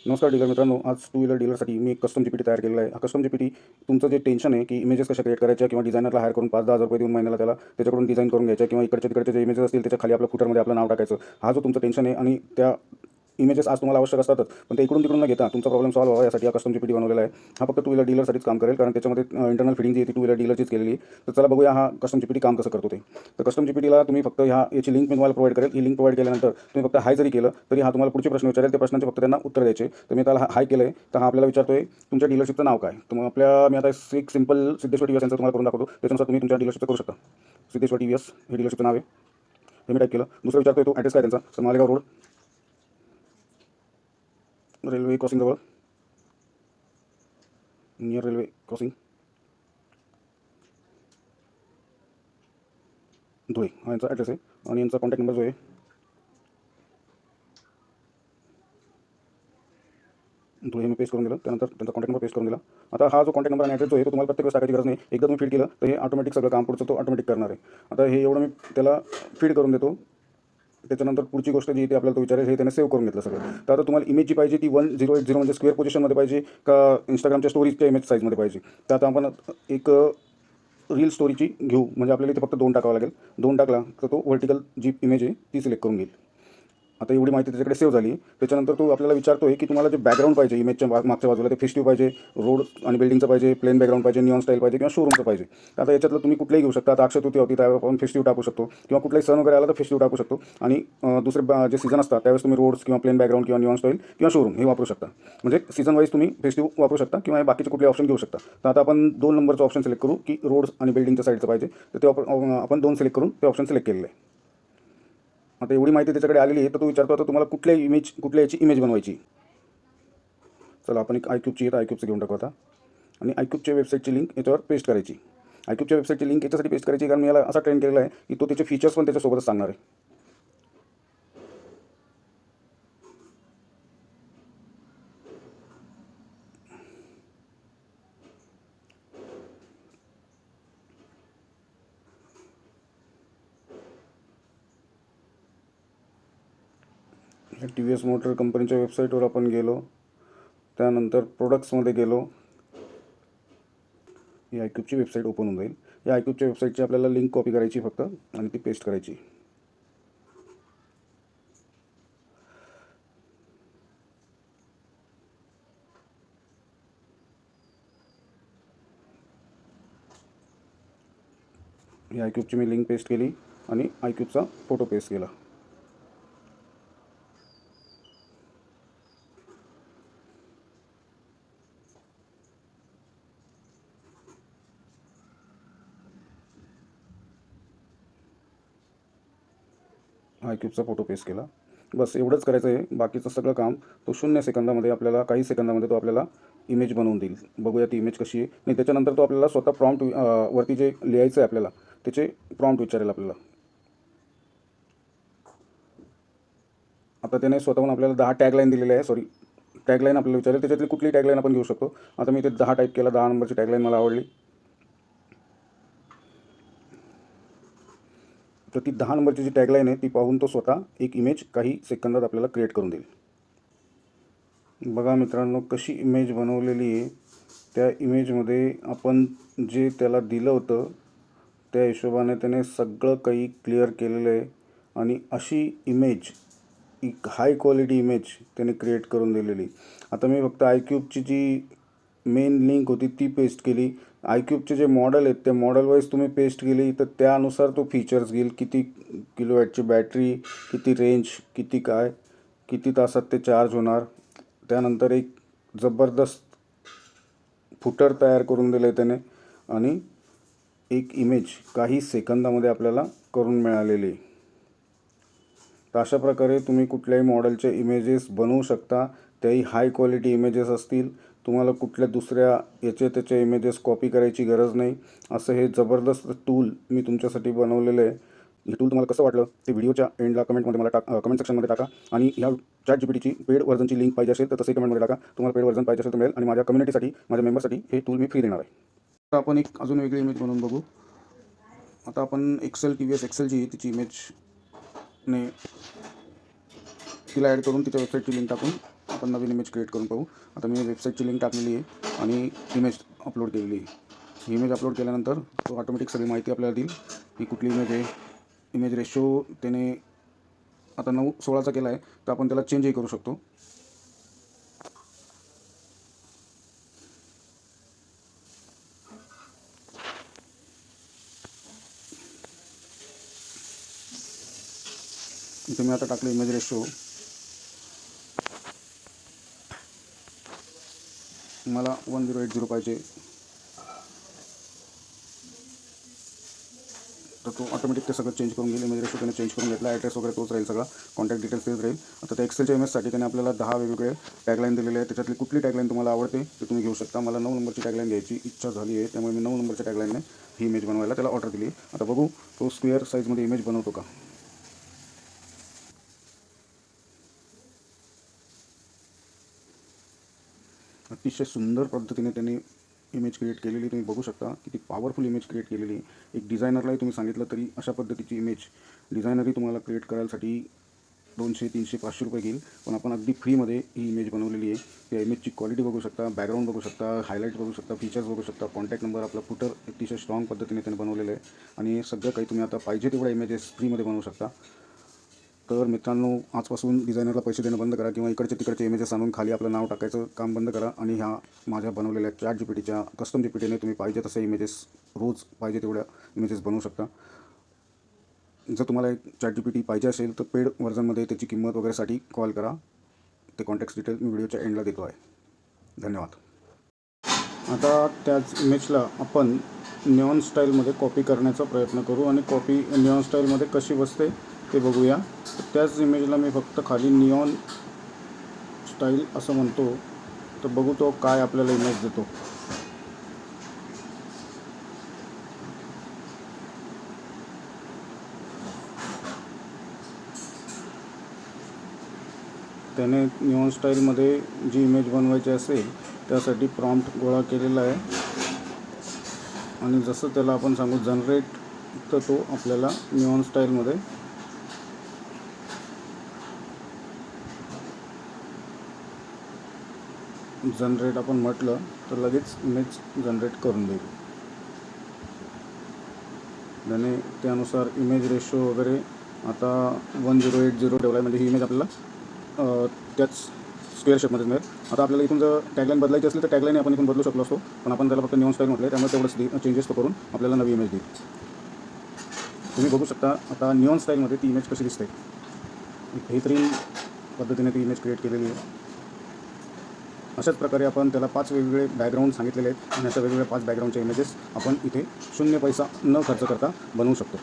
नमस्कार डीलर मित्रांनो, आज टू व्हीलर डीलरसाठी मी एक कस्टम जीपीटी तयार केलेला आहे. हा कस्टम जीपीटी तुमचं जे टेन्शन आहे की इमेजेस कशा क्रिएट करायच्या किंवा डिझायनरला हायर करून 5-10 हजार रुपये देऊन महिन्याला त्याच्याकडून डिझाईन करून घ्यायच्या किंवा इकडचे तिकडचे जे इमेजेस असतील त्याच्या खाली आपल्या फुटरमध्ये आपलं नाव टाकायचं. हा जो तुमचं टेन्शन आहे आणि त्या इमेजेस आज तुम्हाला आवश्यक असतातच, पण ते इकडून तिकडून न घेता तुमचा प्रॉब्लेम सॉल्व्ह व्हावा यासाठी हा कस्टम जीपीटी बनवलेला आहे. हा फक्त टू व्हीलर डीलरसाठीच काम करेल, कारण त्याच्यामध्ये इंटरनल फिडिंग जी आहे ती टू व्हीलर डीलरचीच केलेली आहे. तर चला बघूया हा कस्टम जीपीटी काम कसं करतो ते. तर कस्टम जीपीटीला तुम्ही फक्त याची लिंक मी तुम्हाला प्रोव्हाइड करेल. ही लिंक प्रोव्हाइड केल्यानंतर तुम्ही फक्त हाय जरी केलं तरी हा तुम्हाला पुढचे प्रश्न विचारेल. त्या प्रश्नांचे फक्त त्यांना उत्तर द्यायचे. तर मी त्याला हाय केलं आहे, तर हा आपल्याला विचारतोय तुमच्या डीलरशिपचं नाव काय. तर मग मी आता एक सिंपल सिद्धेश्वर टी यांचं तुम्हाला करून दाखवतो. त्याच्यानुसार तुम्ही तुमच्या डीलरशिपचं करू शकता. सिद्धेश्वर टी हे डीलरशिपचं नाव आहे, हे मी टाईप केलं. दुसरं विचारतोय तो ॲड्रेस काय त्यांचा. तर मालेगाव रोड, रेल्वे क्रॉसिंग जवळ, नियर रेल्वे क्रॉसिंग, धुळे हा यांचा ॲड्रेस आहे. आणि यांचा कॉन्टॅक्ट नंबर जो आहे धुळे मी पेस्ट करून दिलं. त्यानंतर त्यांचा कॉन्टॅक्ट नंबर पेस्ट करून दिला. आता हा जो कॉन्टॅक्ट नंबर आणि ॲड्रेस जो आहे तो तुम्हाला प्रत्येक वेळेस टाकायची गरज नाही. एकदा तुम्ही फीड केलं तर हे ऑटोमॅटिक सगळं काम पुढचं तो ऑटोमॅटिक करणार आहे. आता हे एवढं मी त्याला फीड करून देतो. त्याच्यानंतर पुढची गोष्ट जी ती आपल्याला तो विचारेल हे त्याने सेव्ह करून घेतलं सगळं. तर आता तुम्हाला इमेज जी पाहिजे ती 1080 म्हणजे स्क्वेअर पोझिशनमध्ये पाहिजे का इंस्टाग्रामच्या स्टोरीजच्या इमेज साईजमध्ये पाहिजे. तर आता आपण एक रील स्टोरीची घेऊ, म्हणजे आपल्याला इथे फक्त 2 टाकावं लागेल. 2 टाकला तर तो व्हर्टिकल जी इमेज आहे ती सिलेक्ट करून घेईल. आता एवढी माहिती त्याच्याकडे सेव्ह झाली. त्याच्यानंतर तो आपल्याला विचारतो आहे की तुम्हाला जे बॅकग्राऊंड पाहिजे इमेजच्या मागच्या बाजूला ते फेस्टिव्ह पाहिजे, रोड आणि बिल्डिंगचं पाहिजे, प्लेन बॅकग्राऊंड पाहिजे, निऑन स्टाईल पाहिजे किंवा शोरूमचं पाहिजे. तर आता याच्यातलं तुम्ही कुठलंही घेऊ शकता. आता अक्षय तृतीया होती त्यावेळेस आपण फेस्टिव्ह टाकू शकतो, किंवा कुठलाही सण वगैरे आला तर फेस्टिव्ह टाकू शकतो. आणि दुसरे जे सीझन असतात त्यावेळेस तुम्ही रोड्स किंवा प्लेन बॅकग्राऊंड किंवा निऑन स्टाईल किंवा शोरूम हे वापरू शकता. म्हणजे सीझन वाईज तुम्ही फेस्टिव्ह वापरू शकता किंवा बाकीचे कुठले ऑप्शन घेऊ शकता. तर आता आपण 2 नंबरचं ऑप्शन सिलेक्ट करू की रोड्स आणि बिल्डिंगच्या साईडचं पाहिजे. तर ते आपण 2 सिलेक्ट करून ते ऑप्शन सिलेक्ट केलेलं आहे. आता एवढी माहिती त्याच्याकडे आलेली आहे, तर तो विचारतो आता तुम्हाला कुठल्या याची इमेज बनवायची. चला आपण एक iQube आहे, तर iQubeचं घेऊन टाकू आता. आणि iQubeच्या वेबसाईटची लिंक याच्यावर पेस्ट करायची. iQubeच्या वेबसाईटची लिंक याच्यासाठी पेस्ट करायची कारण मी याला असा ट्रेन केलेला आहे की तो त्याचे फीचर्स पण त्याच्यासोबतच सांगणार आहे. TVS मोटर कंपनीच्या वेबसाईटवर आपण गेलो, त्यानंतर प्रोडक्ट्समध्ये गेलो. ही iQubeची वेबसाईट ओपन होऊन जाईल. या iQubeच्या वेबसाईटची आपल्याला लिंक कॉपी करायची फक्त आणि ती पेस्ट करायची. ही iQubeची मी लिंक पेस्ट केली आणि iQubeचा फोटो पेस्ट केला. iQubeचा फोटो पेस्ट केला. बस एवढंच करायचं आहे. बाकीचं सगळं काम तो 0 सेकंदामध्ये आपल्याला, काही सेकंदामध्ये तो आपल्याला इमेज बनवून देईल. बघूया ती इमेज कशी आहे. नाही, त्याच्यानंतर तो आपल्याला स्वतः प्रॉम्प्ट वरती जे लिहायचं आहे आपल्याला त्याचे प्रॉम्प्ट विचारेल आपल्याला. आता त्याने स्वतःहून आपल्याला 10 टॅगलाईन दिलेल्या आहे. टॅगलाईन आपल्याला विचारेल. त्याच्यातली कुठली टॅगलाईन आपण घेऊ शकतो. आता मी ते 10 टाईप केला. 10 नंबरची टॅगलाईन मला आवडली. तर ती 10 नंबरची जी टॅगलाईन आहे ती पाहून तो स्वतः एक इमेज काही सेकंदात आपल्याला क्रिएट करून देईल. बघा मित्रांनो, कशी इमेज बनवलेली आहे. त्या इमेजमध्ये आपण जे त्याला दिलं होतं त्या हिशोबाने त्याने सगळं काही क्लिअर केलेलं आहे. आणि अशी इमेज, एक हाय क्वालिटी इमेज त्याने क्रिएट करून दिलेली. आता मी फक्त iQubeची जी मेन लिंक होती ती पेस्ट केली. iQubeचे जे मॉडेल आहेत त्या मॉडेल वाईज तुम्ही पेस्ट केली तर त्यानुसार तो फीचर्स घेईल. किती किलोवॅटची बॅटरी, किती रेंज, किती तासात ते चार्ज होणार. त्यानंतर एक जबरदस्त फुटर तयार करून दिलं आहे त्याने आणि एक इमेज काही सेकंदामध्ये आपल्याला करून मिळालेली. तर अशा प्रकारे तुम्ही कुठल्याही मॉडेलचे इमेजेस बनवू शकता. त्याही हाय क्वालिटी इमेजेस असतील. तुम्हाला कुठल्या दुसऱ्या त्याचे इमेजेस कॉपी करायची गरज नाही. असं हे जबरदस्त टूल मी तुमच्यासाठी बनवलेलं आहे. हे टूल तुम्हाला कसं वाटलं ते व्हिडिओच्या एंडला कमेंट सेक्शनमध्ये टाका. आणि ह्या ChatGPTची पेड व्हर्जनची लिंक पाहिजे असेल तर तसंही कमेंटमध्ये टाका. तुम्हाला पेड व्हर्जन पाहिजे असेल तर मिळेल. आणि माझ्या कम्युनिटीसाठी, माझ्या मेंबरसाठी हे टूल मी फ्री देणार आहे. आता आपण एक अजून वेगळी इमेज बनवून बघू. आता आपण TVS एक्सेल जी तिची इमेज तिला ॲड करून तिच्या वेबसाईटची लिंक टाकून आपण नवीन इमेज क्रिएट करून पाहू. आता मी वेबसाईटची लिंक टाकलेली आहे आणि इमेज अपलोड केलेली आहे. ही इमेज अपलोड केल्यानंतर तो ऑटोमॅटिक सगळी माहिती आपल्याला देईल की कुठली इमेज आहे. इमेज रेशो त्याने आता 9:16चा केला आहे, तर आपण त्याला चेंजही करू शकतो. इथे मी आता टाकलं इमेज रेशो. मला 1080 पाहिजे, तर तो ऑटोमॅटिक ते सगळं चेंज करून घेईल. इमेज रेशो त्याने चेंज करून घेतला. ॲड्रेस वगैरे तोच राहील, सगळा कॉन्टॅक्ट डिटेल्स तेच राहील. आता त्या एक्सेलच्या इमेजसाठी त्याने आपल्याला 10 वेगवेगळे टॅगलाईन दिलेले आहे. त्याच्यातली कुठली टॅगलाईन तुम्हाला आवडते ते तुम्ही घेऊ शकता. मला 9 नंबरची टॅगलाईन घ्यायची इच्छा झाली आहे, त्यामुळे मी 9 नंबरच्या टॅगलाईनने ही इमेज बनवायला त्याला ऑर्डर दिली. आता बघू तो स्क्वेअर साईजमध्ये इमेज बनवतो का. अतिशय सुंदर पद्धतीने त्यांनी इमेज क्रिएट केलेली तुम्ही बघू शकता. किती पॉवरफुल इमेज क्रिएट केलेली. एक डिझायनरलाही तुम्ही सांगितलं तरी अशा पद्धतीची इमेज डिझायनरही तुम्हाला क्रिएट करायसाठी 200, 300, 500 रुपये घेईल. पण आपण अगदी फ्रीमध्ये ही इमेज बनवलेली आहे. त्या इमेजची क्वालिटी बघू शकता, बॅकग्राऊंड बघू शकता, हायलाईट बघू शकता, फीचर्स बघू शकता, कॉन्टॅक्ट नंबर, आपला फुटर अतिशय स्ट्रॉंग पद्धतीने त्याने बनवलेलं आहे. आणि सगळं काही तुम्ही आता पाहिजे तेवढ्या इमेजेस फ्रीमध्ये बनवू शकता. तर मित्रांनो, आजपासून डिझायनरला पैसे देणं बंद करा किंवा इकडचे तिकडचे इमेजेस आणून खाली आपलं नाव टाकायचं काम बंद करा आणि ह्या माझ्या बनवलेल्या ChatGPTच्या कस्टम GPTने तुम्ही पाहिजे तसे इमेजेस रोज पाहिजे तेवढ्या इमेजेस बनवू शकता. जर तुम्हाला एक ChatGPT पाहिजे असेल तर पेड व्हर्जनमध्ये त्याची किंमत वगैरेसाठी कॉल करा. ते कॉन्टॅक्ट डिटेल मी व्हिडिओच्या एंडला देतो आहे. धन्यवाद. आता त्याच इमेजला आपण निऑन स्टाईलमध्ये कॉपी करण्याचा प्रयत्न करू आणि कॉपी निऑन स्टाईलमध्ये कशी बसते ते बघूया. त्याच इमेजला मी फक्त खाली निऑन स्टाईल असं म्हणतो, तर बघू तो काय आपल्याला इमेज देतो. त्याने निऑन स्टाईलमध्ये जी इमेज बनवायची असेल त्यासाठी प्रॉम्प्ट गोळा केलेला आहे आणि जसं त्याला आपण सांगू जनरेट, तर तो आपल्याला निऑन स्टाईलमध्ये जनरेट आपण म्हटलं तर लगेच इमेज जनरेट करून देईल. त्याने त्यानुसार इमेज रेशो वगैरे आता 1080 ठेवला आहे, म्हणजे ही इमेज आपल्याला त्याच स्क्वेअर शेपमध्ये मिळेल. आता आपल्याला इथून जर टॅगलाईन बदलायची असली तर टॅगलाईन आपण इथून बदलू शकलो असतो, पण आपण त्याला फक्त निऑन स्टाईल म्हटलं आहे, त्यामुळे तेवढंच चेंजेस तो करून आपल्याला नवी इमेज देईल. तुम्ही बघू शकता आता निऑन स्टाईलमध्ये ती इमेज कशी दिसते. एक बेहतरीन पद्धतीने ती इमेज क्रिएट केलेली आहे. अशाच प्रकारे आपण त्याला 5 वेगवेगळे बॅकग्राऊंड सांगितलेले आहेत आणि अशा वेगवेगळ्या 5 बॅकग्राऊंडच्या इमेजेस आपण इथे 0 पैसा न खर्च करता बनवू शकतो.